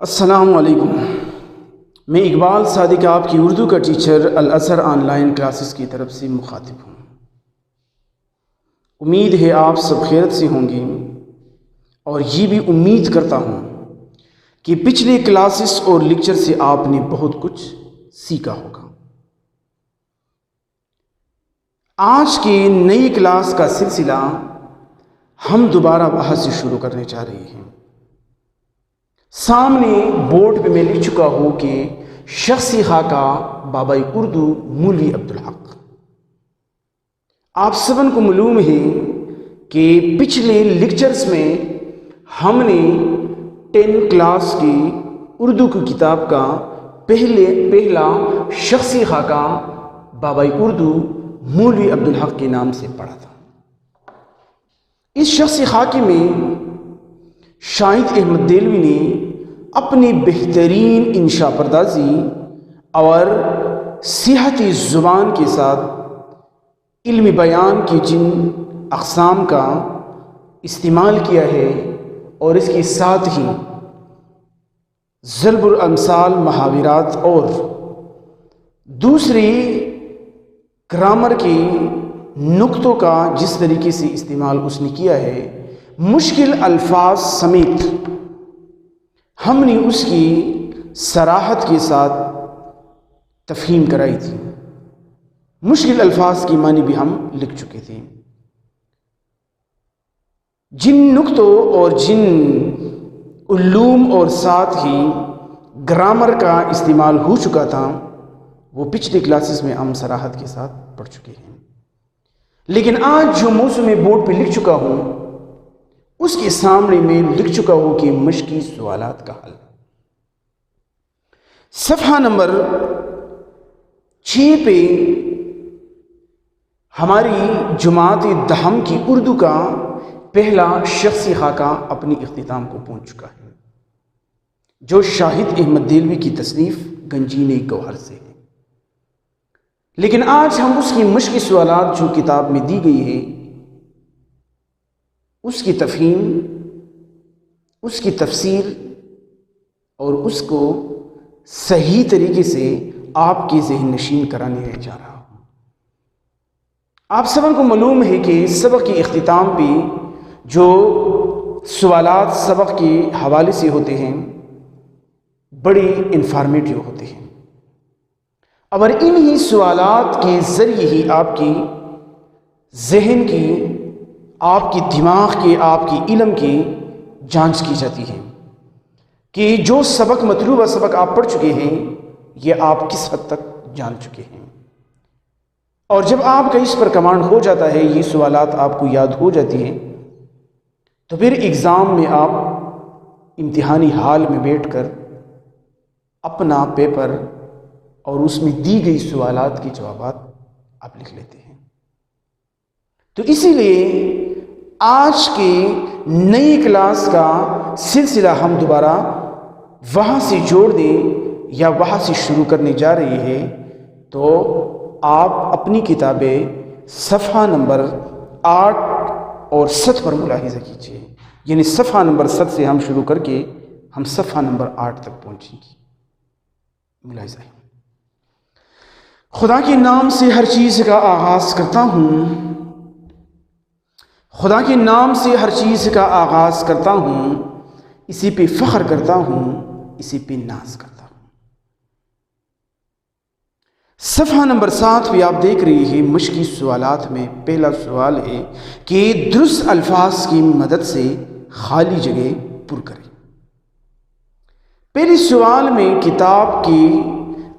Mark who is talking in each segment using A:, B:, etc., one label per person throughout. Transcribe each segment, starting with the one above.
A: السلام علیکم۔ میں اقبال صادق آپ کی اردو کا ٹیچر الازہر آن لائن کلاسز کی طرف سے مخاطب ہوں۔ امید ہے آپ سب خیریت سے ہوں گے، اور یہ بھی امید کرتا ہوں کہ پچھلے کلاسز اور لیکچر سے آپ نے بہت کچھ سیکھا ہوگا۔ آج کے نئی کلاس کا سلسلہ ہم دوبارہ وہاں سے شروع کرنے جا رہے ہیں۔ سامنے بورڈ پہ میں لکھ چکا ہوں کہ شخصی خاکہ بابا اردو مولوی عبدالحق۔ آپ سبن کو معلوم ہے کہ پچھلے لیکچرز میں ہم نے 10 کلاس کی اردو کی کتاب کا پہلا شخصی خاکہ بابا اردو مولوی عبدالحق کے نام سے پڑھا تھا۔ اس شخصی خاکے میں شاہد احمد دہلوی نے اپنی بہترین انشاء پردازی اور صحتی زبان کے ساتھ علم بیان کی جن اقسام کا استعمال کیا ہے، اور اس کے ساتھ ہی ضرب الامثال، محاورات اور دوسری گرامر کے نقطوں کا جس طریقے سے استعمال اس نے کیا ہے، مشکل الفاظ سمیت ہم نے اس کی صراحت کے ساتھ تفہیم کرائی تھی۔ مشکل الفاظ کی معنی بھی ہم لکھ چکے تھے۔ جن نقطوں اور جن علوم اور ساتھ ہی گرامر کا استعمال ہو چکا تھا، وہ پچھلی کلاسز میں ہم صراحت کے ساتھ پڑھ چکے ہیں۔ لیکن آج جو موضوع میں بورڈ پہ لکھ چکا ہوں، اس کے سامنے میں لکھ چکا ہوں کہ مشقی سوالات کا حل۔ صفحہ نمبر 6 پہ ہماری جماعت دہم کی اردو کا پہلا شخصی خاکہ اپنی اختتام کو پہنچ چکا ہے، جو شاہد احمد دہلوی کی تصنیف گنجینہ گوہر سے ہے۔ لیکن آج ہم اس کی مشقی سوالات جو کتاب میں دی گئی ہے، اس کی تفہیم، اس کی تفسیر اور اس کو صحیح طریقے سے آپ کی ذہن نشین کرانے جا رہا ہوں۔ آپ سب کو معلوم ہے کہ سبق کے اختتام پہ جو سوالات سبق کے حوالے سے ہوتے ہیں، بڑے انفارمیٹیو ہوتے ہیں، اور انہی سوالات کے ذریعے ہی آپ کی ذہن کی، آپ کی دماغ کے، آپ کی علم کی جانچ کی جاتی ہے کہ جو سبق مطلوبہ سبق آپ پڑھ چکے ہیں، یہ آپ کس حد تک جان چکے ہیں۔ اور جب آپ کا اس پر کمانڈ ہو جاتا ہے، یہ سوالات آپ کو یاد ہو جاتی ہیں، تو پھر ایگزام میں آپ امتحانی ہال میں بیٹھ کر اپنا پیپر اور اس میں دی گئی سوالات کے جوابات آپ لکھ لیتے ہیں۔ تو اسی لیے آج کے نئی کلاس کا سلسلہ ہم دوبارہ وہاں سے جوڑ دیں یا وہاں سے شروع کرنے جا رہی ہے، تو آپ اپنی کتابیں صفحہ نمبر 8 اور 7 پر ملاحظہ کیجیے۔ یعنی صفحہ نمبر 7 سے ہم شروع کر کے ہم صفحہ نمبر 8 تک پہنچیں گے۔ ملاحظہ ہے۔ خدا کے نام سے ہر چیز کا آغاز کرتا ہوں، خدا کے نام سے ہر چیز کا آغاز کرتا ہوں، اسی پہ فخر کرتا ہوں، اسی پہ ناز کرتا ہوں۔ صفحہ نمبر 7 پہ آپ دیکھ رہی ہیں مشقی سوالات میں پہلا سوال ہے کہ درست الفاظ کی مدد سے خالی جگہ پر کریں۔ پہلے سوال میں کتاب کی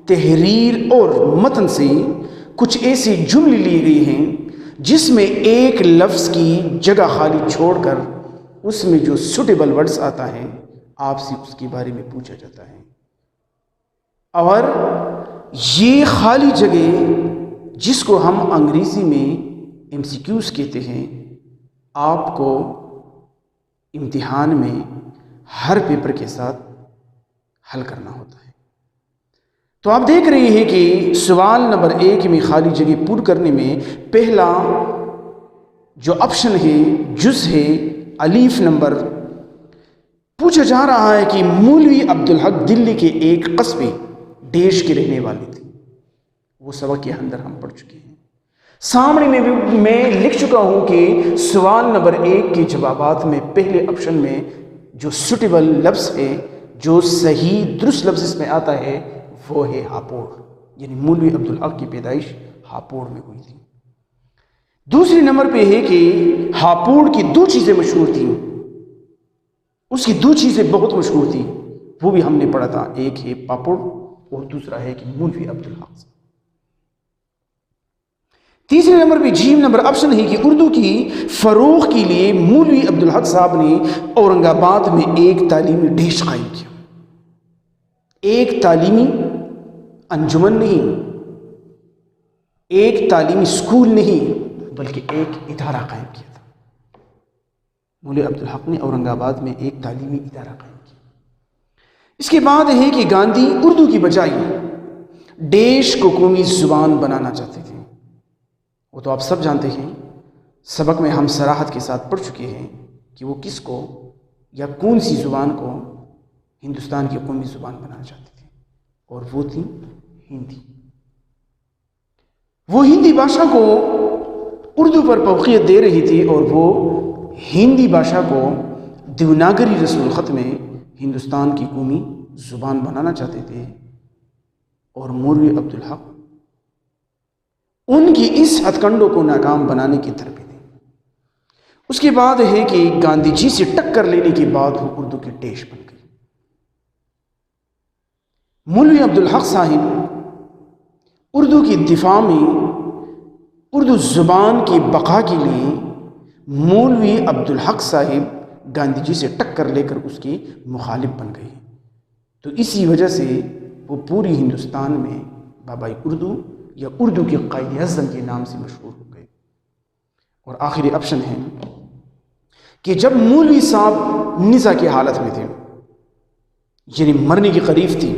A: تحریر اور متن سے کچھ ایسی جملے لی گئی ہیں جس میں ایک لفظ کی جگہ خالی چھوڑ کر اس میں جو سوٹیبل ورڈز آتا ہے، آپ سے اس کے بارے میں پوچھا جاتا ہے، اور یہ خالی جگہ جس کو ہم انگریزی میں MCQs کہتے ہیں، آپ کو امتحان میں ہر پیپر کے ساتھ حل کرنا ہوتا ہے۔ تو آپ دیکھ رہے ہیں کہ سوال نمبر 1 میں خالی جگہ پر کرنے میں پہلا جو آپشن ہے، جز ہے الف نمبر پوچھا جا رہا ہے کہ مولوی عبدالحق دلی کے ایک قصبے ڈیش کے رہنے والے تھے. وہ سبق کے اندر ہم پڑھ چکے ہیں. سامنے میں لکھ چکا ہوں کہ سوال نمبر 1 کے جوابات میں پہلے آپشن میں جو سوٹیبل لفظ ہے، جو صحیح درست لفظ اس میں آتا ہے، وہ ہے ہاپوڑ. یعنی مولوی عبدالحق کی پیدائش ہاپوڑ میں ہوئی تھی. دوسرے نمبر پہ ہے کہ ہاپوڑ کی 2 چیزیں مشہور تھیں. اس کی 2 چیزیں بہت مشہور تھیں، وہ بھی ہم نے پڑھا تھا. ایک ہے پاپڑ اور دوسرا ہے کہ مولوی عبدالحق. تیسرے نمبر پہ جیم نمبر آپشن ہے کہ اردو کی فروغ کے لیے مولوی عبدالحق صاحب نے اورنگ آباد میں ایک تعلیمی ڈیش قائم کیا. ایک تعلیمی انجمن نہیں، ایک تعلیمی اسکول نہیں، بلکہ ایک ادارہ قائم کیا تھا. مولوی عبدالحق نے اورنگ آباد میں ایک تعلیمی ادارہ قائم کیا. اس کے بعد ہے کہ گاندھی اردو کی بجائے ڈیش کو قومی زبان بنانا چاہتے تھے. وہ تو آپ سب جانتے ہیں، سبق میں ہم صراحت کے ساتھ پڑھ چکے ہیں کہ وہ کس کو یا کون سی زبان کو ہندوستان کی قومی زبان بنانا چاہتے تھے، اور وہ تھی ہندی. وہ ہندی بھاشا کو اردو پر فوقیت دے رہی تھی، اور وہ ہندی بھاشا کو دیوناگری رسم الخط میں ہندوستان کی قومی زبان بنانا چاہتے تھے. اور مولوی عبدالحق ان کی اس ہتھ کنڈوں کو ناکام بنانے کی تربیت دی. اس کے بعد ہے کہ گاندھی جی سے ٹکر لینے کے بعد وہ اردو کی ڈیش بن گئی. مولوی عبدالحق صاحب اردو کی دفاع میں، اردو زبان کی بقا کے لیے مولوی عبدالحق صاحب گاندھی جی سے ٹکر لے کر اس کی مخالف بن گئے. تو اسی وجہ سے وہ پوری ہندوستان میں بابائی اردو یا اردو کے قائد اعظم کے نام سے مشہور ہو گئے. اور آخری آپشن ہے کہ جب مولوی صاحب نزا کی حالت میں تھے، یعنی مرنے کے قریب تھی،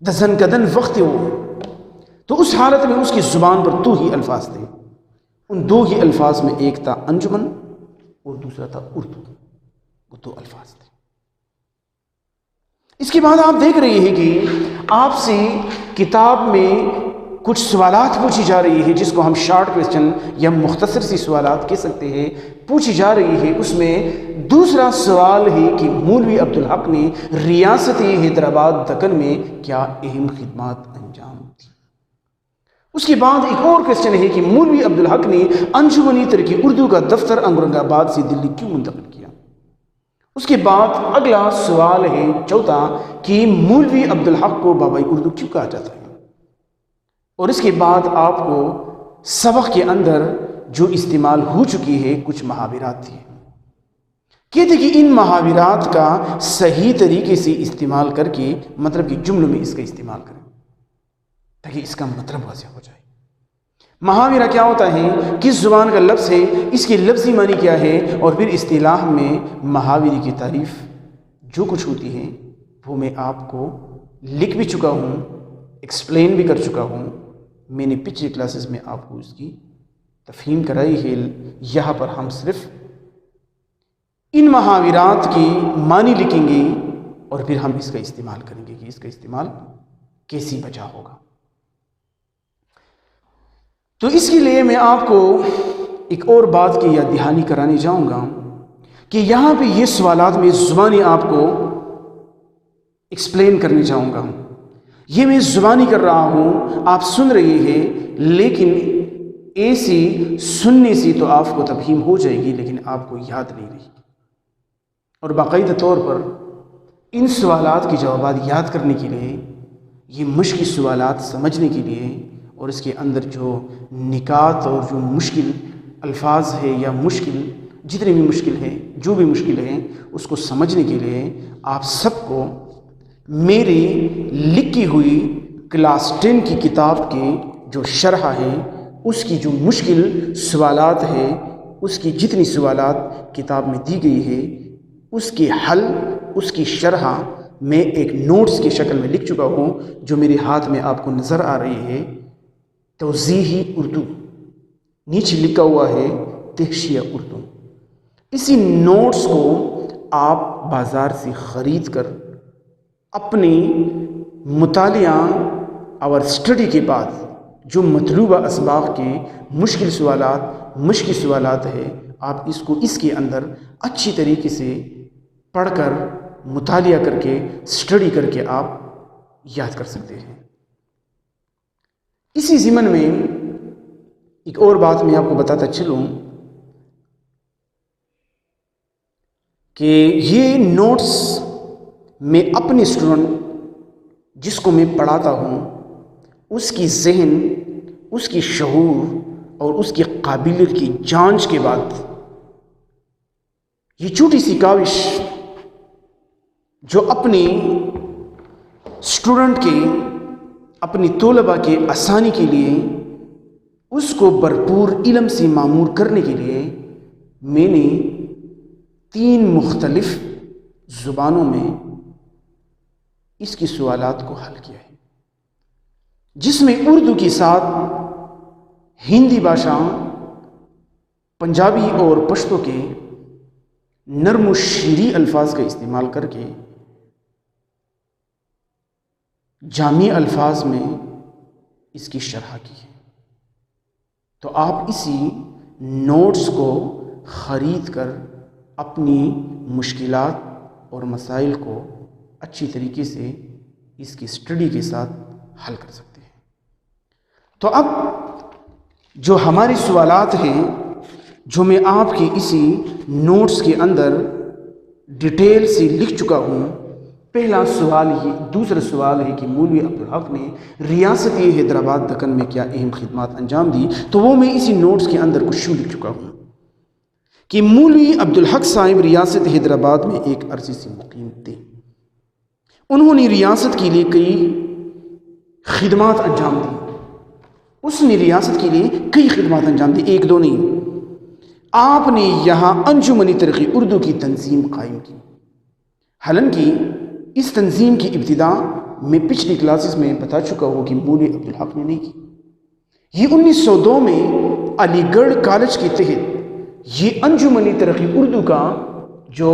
A: دزن کدن وقت تھے وہ، تو اس حالت میں اس کی زبان پر 2 ہی الفاظ تھے. ان 2 ہی الفاظ میں ایک تھا انجمن اور دوسرا تھا اردو. وہ 2 الفاظ تھے. اس کے بعد آپ دیکھ رہے ہیں کہ آپ سے کتاب میں کچھ سوالات پوچھی جا رہی ہے، جس کو ہم شارٹ کویسچن یا مختصر سی سوالات کہہ سکتے ہیں، پوچھی جا رہی ہے. اس میں دوسرا سوال ہے کہ مولوی عبدالحق نے ریاست حیدرآباد دکن میں کیا اہم خدمات انجام دی. اس کے بعد ایک اور کویسچن ہے کہ مولوی عبدالحق نے انجمن ترقی اردو کا دفتر اورنگ آباد سے دلی کیوں منتقل کیا. اس کے بعد اگلا سوال ہے چوتھا کہ مولوی عبدالحق کو بابائی اردو کیوں کہا جاتا ہے. اور اس کے بعد آپ کو سبق کے اندر جو استعمال ہو چکی ہے کچھ محاورات تھے. کہتے کہ ان محاورات کا صحیح طریقے سے استعمال کر کے مطلب کہ جملوں میں اس کا استعمال کریں تاکہ اس کا مطلب واضح ہو جائے. محاورہ کیا ہوتا ہے، کس زبان کا لفظ ہے، اس کی لفظی معنی کیا ہے، اور پھر اصطلاح میں محاورے کی تعریف جو کچھ ہوتی ہے وہ میں آپ کو لکھ بھی چکا ہوں، ایکسپلین بھی کر چکا ہوں. میں نے پچھلے کلاسز میں آپ کو اس کی تفہیم کرائی ہے. یہاں پر ہم صرف ان محاورات کی معنی لکھیں گے اور پھر ہم اس کا استعمال کریں گے کہ اس کا استعمال کیسی وجہ ہوگا. تو اس کے لیے میں آپ کو ایک اور بات کی یاد دہانی کرانے جاؤں گا کہ یہاں پہ یہ سوالات میں زبانی آپ کو ایکسپلین کرنے جاؤں گا. یہ میں زبانی کر رہا ہوں، آپ سن رہے ہیں، لیکن ایسی سننے سے تو آپ کو تفہیم ہو جائے گی لیکن آپ کو یاد نہیں رہے گی. اور باقاعدہ طور پر ان سوالات کے جوابات یاد کرنے کے لیے، یہ مشکل سوالات سمجھنے کے لیے، اور اس کے اندر جو نکات اور جو مشکل الفاظ ہے یا مشکل جتنے بھی مشکل ہیں، جو بھی مشکل ہیں، اس کو سمجھنے کے لیے آپ سب کو میری لکھی ہوئی کلاس 10 کی کتاب کے جو شرح ہے، اس کی جو مشکل سوالات ہے، اس کی جتنی سوالات کتاب میں دی گئی ہے، اس کے حل، اس کی شرح میں ایک نوٹس کی شکل میں لکھ چکا ہوں، جو میرے ہاتھ میں آپ کو نظر آ رہی ہے. توضیحی اردو، نیچے لکھا ہوا ہے تحشیہ اردو. اسی نوٹس کو آپ بازار سے خرید کر اپنے مطالعہ اور اسٹڈی کے بعد جو مطلوبہ اسباق کے مشکل سوالات ہے، آپ اس کو اس کے اندر اچھی طریقے سے پڑھ کر مطالعہ کر کے اسٹڈی کر کے آپ یاد کر سکتے ہیں۔ اسی ضمن میں ایک اور بات میں آپ کو بتاتا چلوں کہ یہ نوٹس میں اپنے اسٹوڈنٹ جس کو میں پڑھاتا ہوں اس کی ذہن، اس کی شعور اور اس کی قابلیت کی جانچ کے بعد یہ چھوٹی سی کاوش جو اپنے اسٹوڈنٹ کے، اپنی طلباء کے آسانی کے لیے، اس کو بھرپور علم سے معمور کرنے کے لیے میں نے 3 مختلف زبانوں میں اس کی سوالات کو حل کیا ہے، جس میں اردو کے ساتھ ہندی بھاشا، پنجابی اور پشتو کے نرم و شیریں الفاظ کا استعمال کر کے جامع الفاظ میں اس کی شرح کی ہے۔ تو آپ اسی نوٹس کو خرید کر اپنی مشکلات اور مسائل کو اچھی طریقے سے اس کی اسٹڈی کے ساتھ حل کر سکتے ہیں۔ تو اب جو ہمارے سوالات ہیں، جو میں آپ کے اسی نوٹس کے اندر ڈیٹیل سے لکھ چکا ہوں، پہلا سوال دوسرا سوال ہے کہ مولوی عبدالحق نے ریاست حیدرآباد دکن میں کیا اہم خدمات انجام دی، تو وہ میں اسی نوٹس کے اندر کچھ یوں لکھ چکا ہوں کہ مولوی عبدالحق صاحب ریاست حیدرآباد میں ایک عرصے سے مقیم تھے۔ انہوں نے ریاست کے لیے کئی خدمات انجام دی۔ اس نے ریاست کے لیے کئی خدمات انجام دی، 1 2 نہیں۔ آپ نے یہاں انجمن ترقی اردو کی تنظیم قائم کی۔ حالانکہ اس تنظیم کی ابتدا میں پچھلی کلاسز میں بتا چکا ہوں کہ مولوی عبدالحق نے نہیں کی۔ یہ 1902 میں علی گڑھ کالج کے تحت یہ انجمن ترقی اردو کا جو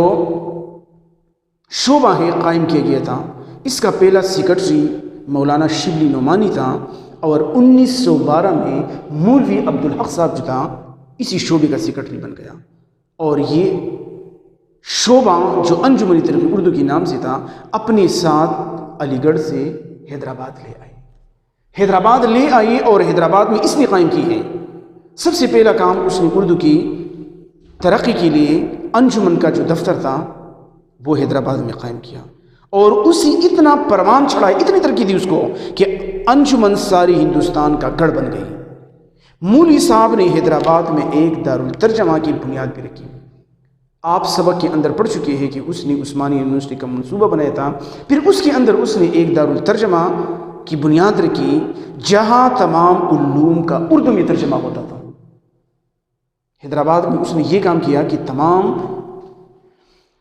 A: شعبہ ہے قائم کیا گیا تھا۔ اس کا پہلا سیکرٹری مولانا شبلی نعمانی تھا، اور 1912 میں مولوی عبدالحق صاحب جو تھا اسی شعبے کا سیکرٹری بن گیا، اور یہ شعبہ جو انجمن ترقی اردو کے نام سے تھا اپنے ساتھ علی گڑھ سے حیدرآباد لے آئے اور حیدرآباد میں اس نے قائم کی ہے۔ سب سے پہلا کام اس نے اردو کی ترقی کے لیے انجمن کا جو دفتر تھا وہ حیدرآباد میں قائم کیا، اور اسی اتنا پروان چڑھا، اتنی ترقی دی اس کو کہ انجمن ساری ہندوستان کا گڑھ بن گئی۔ مولوی صاحب نے حیدرآباد میں ایک دارالترجمہ کی بنیاد بھی رکھی۔ آپ سبق کے اندر پڑھ چکے ہیں کہ اس نے عثمانی یونیورسٹی کا منصوبہ بنایا تھا، پھر اس کے اندر اس نے ایک دارالترجمہ کی بنیاد رکھی جہاں تمام علوم کا اردو میں ترجمہ ہوتا تھا۔ حیدرآباد میں اس نے یہ کام کیا کہ تمام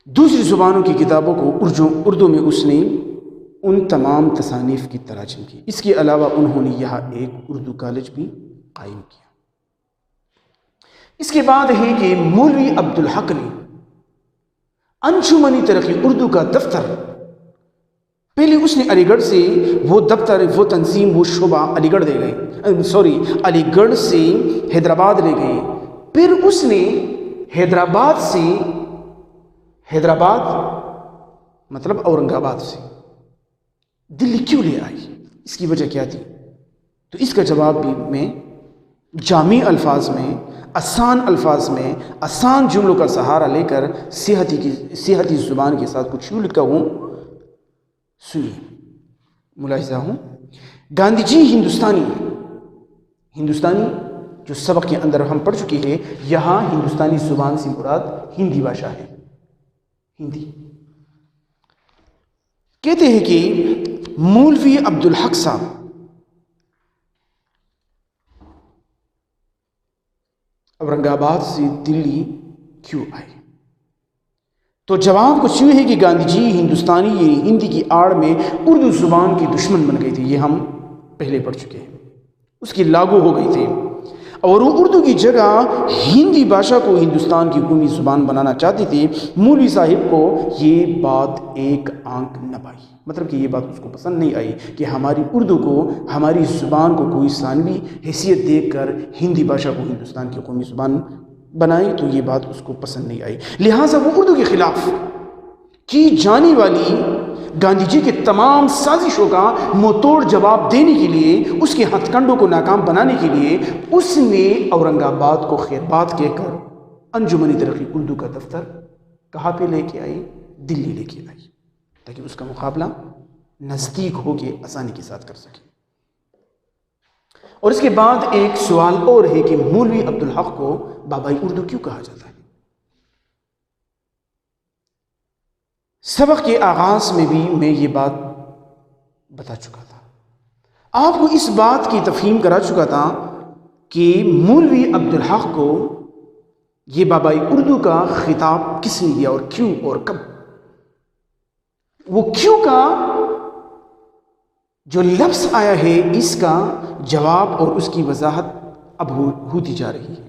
A: دوسری زبانوں کی کتابوں کو اردو میں اس نے ان تمام تصانیف کی تراجم کی۔ اس کے علاوہ انہوں نے یہاں ایک اردو کالج بھی قائم کیا۔ اس کے بعد ہے کہ مولوی عبدالحق نے انجمن ترقی اردو کا دفتر، پہلے اس نے علی گڑھ سے وہ دفتر، وہ تنظیم، وہ شعبہ علی گڑھ سے حیدرآباد لے گئے۔ پھر اس نے حیدرآباد مطلب اورنگ آباد سے دلی کیوں لے آئی، اس کی وجہ کیا تھی؟ تو اس کا جواب بھی میں جامع الفاظ میں، آسان الفاظ میں، آسان جملوں کا سہارا لے کر صحتی زبان کے ساتھ کچھ یوں لکھا ہوں، سنیے، ملاحظہ ہوں۔ گاندھی جی ہندوستانی جو سبق کے اندر ہم پڑھ چکے ہیں، یہاں ہندوستانی زبان سے مراد ہندی بھاشا ہے، ہندی۔ کہتے ہیں کہ مولوی عبدالحق صاحب اورنگ آباد سے دلی کیوں آئے؟ تو جواب کچھ یوں ہے کہ گاندھی جی ہندوستانی یعنی ہندی کی آڑ میں اردو زبان کی دشمن بن گئی تھی، یہ ہم پہلے پڑھ چکے ہیں، اس کی لاگو ہو گئی تھی، اور وہ اردو کی جگہ ہندی بھاشا کو ہندوستان کی قومی زبان بنانا چاہتے تھے، مولوی صاحب کو یہ بات ایک آنکھ نہ پائی، مطلب کہ یہ بات اس کو پسند نہیں آئی کہ ہماری اردو کو، ہماری زبان کو کوئی ثانوی حیثیت دے کر ہندی بھاشا کو ہندوستان کی قومی زبان بنائی، تو یہ بات اس کو پسند نہیں آئی، لہٰذا وہ اردو کے خلاف کی جانے والی گاندھی جی کے تمام سازشوں کا منہ توڑ جواب دینے کے لیے، اس کے ہتھ کنڈوں کو ناکام بنانے کے لیے، اس نے اورنگ آباد کو خیر بات کہہ کر انجمن ترقی اردو کا دفتر کہاں پہ لے کے آئی؟ دلی لے کے آئی، تاکہ اس کا مقابلہ نزدیک ہو کے آسانی کے ساتھ کر سکے۔ اور اس کے بعد ایک سوال اور ہے کہ مولوی عبدالحق کو بابائی اردو کیوں کہا جاتا ہے؟ سبق کے آغاز میں بھی میں یہ بات بتا چکا تھا، آپ کو اس بات کی تفہیم کرا چکا تھا کہ مولوی عبدالحق کو یہ بابائی اردو کا خطاب کس نے دیا اور کیوں اور کب؟ وہ کیوں کا جو لفظ آیا ہے، اس کا جواب اور اس کی وضاحت اب ہوتی جا رہی ہے،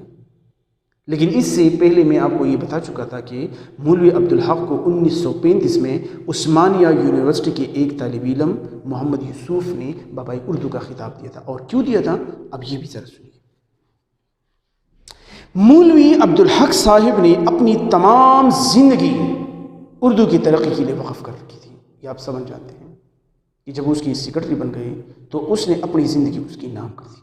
A: لیکن اس سے پہلے میں آپ کو یہ بتا چکا تھا کہ مولوی عبدالحق کو 1935 میں عثمانیہ یونیورسٹی کے ایک طالب علم محمد یوسف نے بابائی اردو کا خطاب دیا تھا، اور کیوں دیا تھا اب یہ بھی ذرا سنیے۔ مولوی عبدالحق صاحب نے اپنی تمام زندگی اردو کی ترقی کے لیے وقف کر رکھی تھی، یہ آپ سمجھ جانتے ہیں کہ جب اس کی سیکرٹری بن گئی تو اس نے اپنی زندگی اس کی نام کر دی۔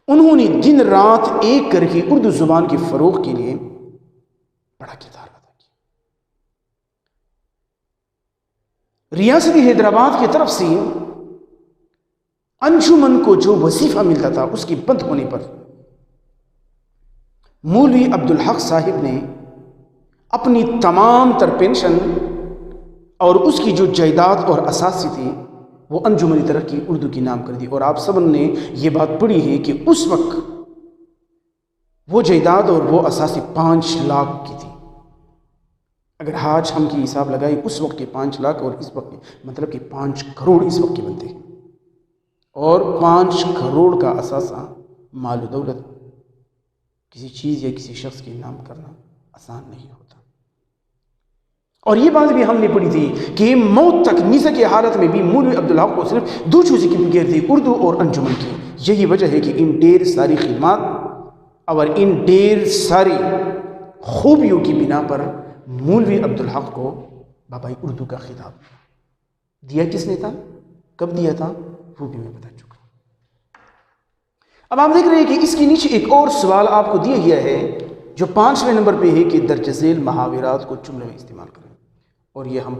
A: انہوں نے دن رات ایک کر کے اردو زبان کے فروغ کے لیے بڑا کردار ادا کیا۔ ریاست حیدرآباد کی طرف سے انجمن کو جو وظیفہ ملتا تھا، اس کے بند ہونے پر مولوی عبدالحق صاحب نے اپنی تمام تر پینشن اور اس کی جو جائیداد اور اثاثی تھی وہ انجمن ترقی اردو کی نام کر دی، اور آپ سب نے یہ بات پڑھی ہے کہ اس وقت وہ جائیداد اور وہ اثاثی 5 لاکھ کی تھی۔ اگر آج ہم کی حساب لگائی، اس وقت کے 5 لاکھ اور اس وقت مطلب کہ 5 کروڑ اس وقت کے بنتے ہیں، اور 5 کروڑ کا اثاثہ مال و دولت کسی چیز یا کسی شخص کے نام کرنا آسان نہیں ہوتا۔ اور یہ بات بھی ہم نے پڑھی تھی کہ موت تک نیزہ کی حالت میں بھی مولوی عبدالحق کو صرف 2 چیزیں کی فکر تھی، اردو اور انجمن کی۔ یہی وجہ ہے کہ ان ڈھیر ساری خدمات اور ان ڈھیر ساری خوبیوں کی بنا پر مولوی عبدالحق کو بابائی اردو کا خطاب دیا کس نے تھا، کب دیا تھا، وہ بھی میں بتا چکا۔ اب آپ دیکھ رہے ہیں کہ اس کے نیچے ایک اور سوال آپ کو دیا گیا ہے جو 5ویں نمبر پہ ہے کہ درج ذیل محاورات کو جملے میں استعمال کریں، اور یہ ہم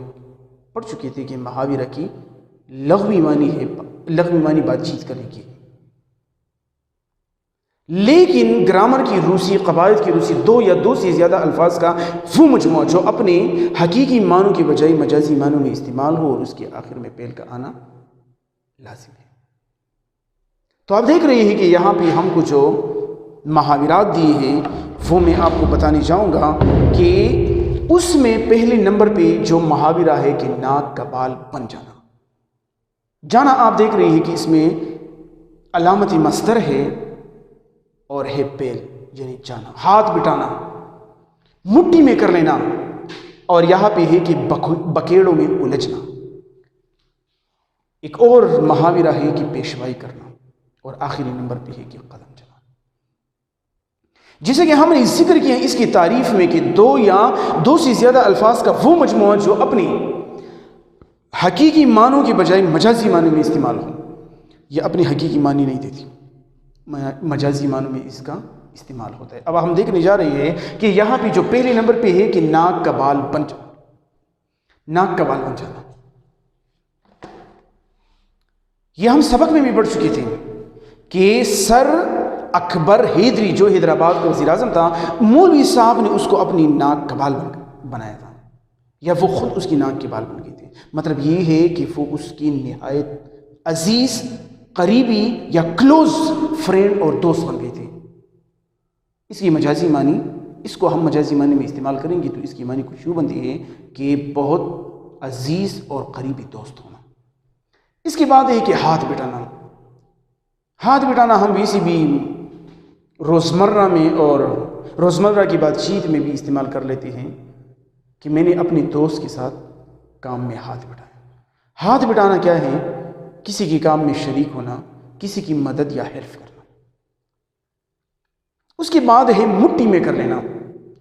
A: پڑھ چکے تھے کہ محاورہ کی لغوی معنی بات چیت کرنے کی، لیکن گرامر کی روسی، قواعد کی روسی 2 یا 2 سے زیادہ الفاظ کا وہ مجموعہ جو اپنے حقیقی معنوں کے بجائے مجازی معنوں میں استعمال ہو اور اس کے آخر میں پیل کا آنا لازم ہے۔ تو آپ دیکھ رہے ہیں کہ یہاں پہ ہم کو جو محاورات دیے ہیں وہ میں آپ کو بتانے جاؤں گا کہ اس میں پہلے نمبر پہ جو محاورہ ہے کہ ناک کا بال بن جانا آپ دیکھ رہے ہیں کہ اس میں علامت مصدر ہے اور ہے پیل، یعنی جانا، ہاتھ بٹانا، مٹھی میں کر لینا، اور یہاں پہ ہے کہ بکیڑوں میں الجھنا۔ ایک اور محاورہ ہے کہ پیشوائی کرنا، اور آخری نمبر پہ ہے کہ قدم چلانا۔ جیسے کہ ہم نے ذکر کیا اس کی تعریف میں کہ 2 یا 2 سے زیادہ الفاظ کا وہ مجموعہ جو اپنی حقیقی معنوں کے بجائے مجازی معنوں میں استعمال ہو، یا اپنی حقیقی معنی نہیں دیتی، مجازی معنوں میں اس کا استعمال ہوتا ہے۔ اب ہم دیکھنے جا رہے ہیں کہ یہاں پہ جو پہلے نمبر پہ ہے کہ ناک کا بال بن جانا، یہ ہم سبق میں بھی پڑھ چکے تھے کہ سر اکبر حیدری جو حیدرآباد کا وزیر اعظم تھا، مولوی صاحب نے اس کو اپنی ناک کا بال بنایا تھا، یا وہ خود اس کی ناک کے بال بن گئے تھے۔ مطلب یہ ہے کہ وہ اس کی نہایت عزیز، قریبی یا کلوز فرینڈ اور دوست بن گئے تھے۔ اس کی مجازی معنی، اس کو ہم مجازی معنی میں استعمال کریں گے تو اس کی معنی کچھ یوں بنتی ہے کہ بہت عزیز اور قریبی دوست ہونا۔ اس کے بعد ہے کہ ہاتھ بٹانا ہم ویسے بھی روزمرہ میں اور روزمرہ کی بات چیت میں بھی استعمال کر لیتے ہیں کہ میں نے اپنے دوست کے ساتھ کام میں ہاتھ بٹایا۔ ہاتھ بٹانا کیا ہے؟ کسی کے کام میں شریک ہونا، کسی کی مدد یا ہیلپ کرنا۔ اس کے بعد ہے مٹھی میں کر لینا۔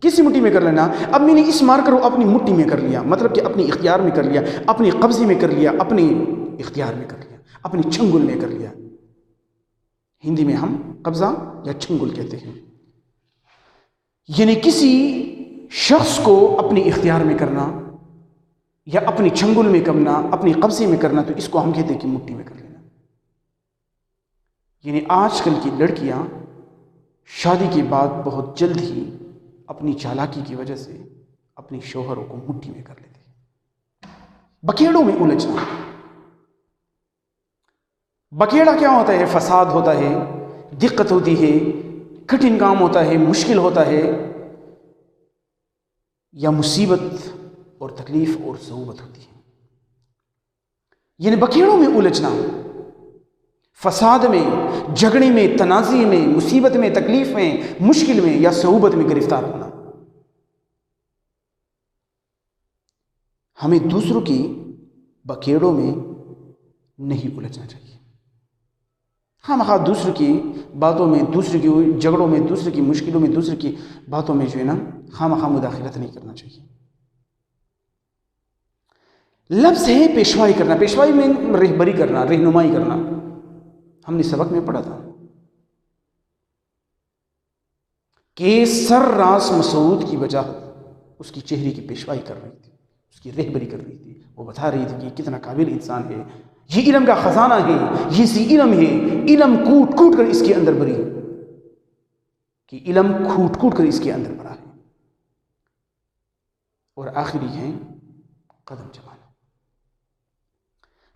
A: کسی مٹھی میں کر لینا؟ اب میں نے اس مارکر کو اپنی مٹھی میں کر لیا، مطلب کہ اپنی اختیار میں کر لیا، اپنی قبضے میں کر لیا، اپنی اختیار میں کر لیا، اپنی چھنگل میں کر لیا۔ ہندی میں ہم قبضہ یا چھنگل کہتے ہیں، یعنی کسی شخص کو اپنی اختیار میں کرنا یا اپنی چھنگل میں کرنا، اپنی قبضے میں کرنا، تو اس کو ہم کہتے ہیں کہ مٹھی میں کر لینا۔ یعنی آج کل کی لڑکیاں شادی کے بعد بہت جلد ہی اپنی چالاکی کی وجہ سے اپنی شوہروں کو مٹھی میں کر لیتی ہیں۔ بکیڑوں میں الجھنا۔ بکیڑا کیا ہوتا ہے؟ فساد ہوتا ہے، دقت ہوتی ہے، کٹھن کام ہوتا ہے، مشکل ہوتا ہے، یا مصیبت اور تکلیف اور صعوبت ہوتی ہے۔ یعنی بکیڑوں میں الجھنا، فساد میں، جھگڑے میں، تنازع میں، مصیبت میں، تکلیف میں، مشکل میں یا صعوبت میں گرفتار ہونا۔ ہمیں دوسروں کی بکیڑوں میں نہیں الجھنا چاہیے۔ ہم دوسروں کی باتوں میں، دوسروں کی جھگڑوں میں، دوسروں کی مشکلوں میں، دوسروں کی باتوں میں جو ہے نا خواہ مداخلت نہیں کرنا چاہیے۔ لفظ ہے پیشوائی کرنا۔ پیشوائی میں رہبری کرنا، رہنمائی کرنا۔ ہم نے سبق میں پڑھا تھا کہ سر راس مسعود کی وجہ اس کی چہرے کی پیشوائی کر رہی تھی، اس کی رہبری کر رہی تھی۔ وہ بتا رہی تھی کہ کتنا قابل انسان ہے، یہ علم کا خزانہ ہے، یہ سی علم ہے، علم کوٹ کوٹ کر اس کے اندر بھری، کہ علم کوٹ کوٹ کر اس کے اندر بھرا ہے۔ اور آخری ہے قدم جمانا۔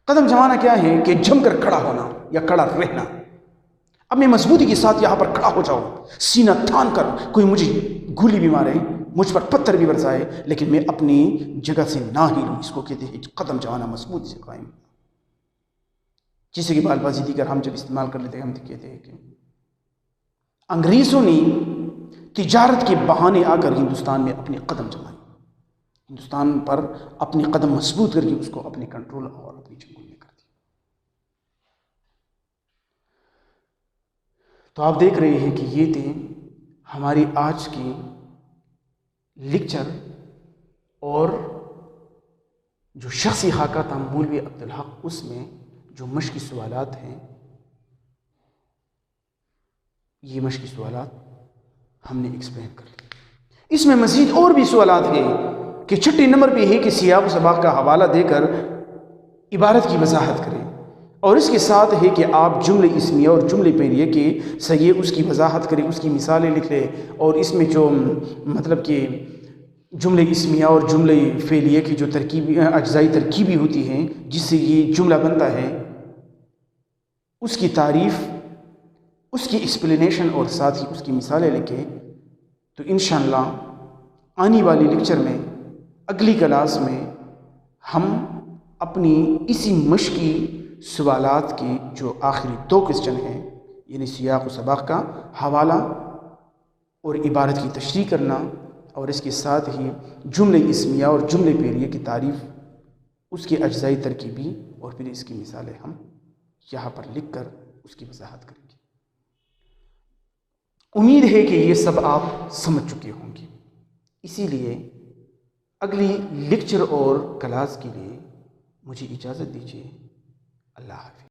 A: قدم جمانا کیا ہے؟ کہ جم کر کھڑا ہونا یا کھڑا رہنا۔ اب میں مضبوطی کے ساتھ یہاں پر کھڑا ہو جاؤں، سینہ تھان کر، کوئی مجھے گولی بھی مارے، مجھ پر پتھر بھی برسائے، لیکن میں اپنی جگہ سے نہ ہلوں۔ اس کو کہتے ہیں قدم جمانا، مضبوطی سے قائم۔ جیسے کہ بال بازی دیگر ہم جب استعمال کر لیتے ہیں، ہم کہتے ہیں کہ انگریزوں نے تجارت کے بہانے آ کر ہندوستان میں اپنے قدم جمائے، ہندوستان پر اپنے قدم مضبوط کر کے اس کو اپنے کنٹرول اور اپنی چنگل میں کر دیا۔ تو آپ دیکھ رہے ہیں کہ یہ تھے ہماری آج کی لیکچر، اور جو شخصی خاکہ تھا مولوی عبدالحق، اس میں جو مشقی سوالات ہیں، یہ مشقی سوالات ہم نے ایکسپلین کر لی۔ اس میں مزید اور بھی سوالات ہیں کہ چھٹے نمبر پہ ہے کہ سیاق و سباق کا حوالہ دے کر عبارت کی وضاحت کریں، اور اس کے ساتھ ہے کہ آپ جملے اسمیہ اور جملے فعلیہ کے صحیح اس کی وضاحت کریں، اس کی مثالیں لکھ لیں، اور اس میں جو مطلب کہ جملے اسمیہ اور جملے فعلیہ کی جو ترکیبی اجزائی ترکیبی ہوتی ہیں جس سے یہ جملہ بنتا ہے، اس کی تعریف، اس کی ایکسپلینیشن اور ساتھ ہی اس کی مثالیں لکھیں۔ تو انشاءاللہ آنے والی لیکچر میں، اگلی کلاس میں، ہم اپنی اسی مشقی سوالات کی جو آخری 2 کوسچن ہیں، یعنی سیاق و سباق کا حوالہ اور عبارت کی تشریح کرنا، اور اس کے ساتھ ہی جملے اسمیہ اور جملے فعلیہ کی تعریف، اس کی اجزائی ترکیبی، اور پھر اس کی مثالیں ہم یہاں پر لکھ کر اس کی وضاحت کریں گے۔ امید ہے کہ یہ سب آپ سمجھ چکے ہوں گے، اسی لیے اگلی لیکچر اور کلاس کے لیے مجھے اجازت دیجیے۔ اللہ حافظ۔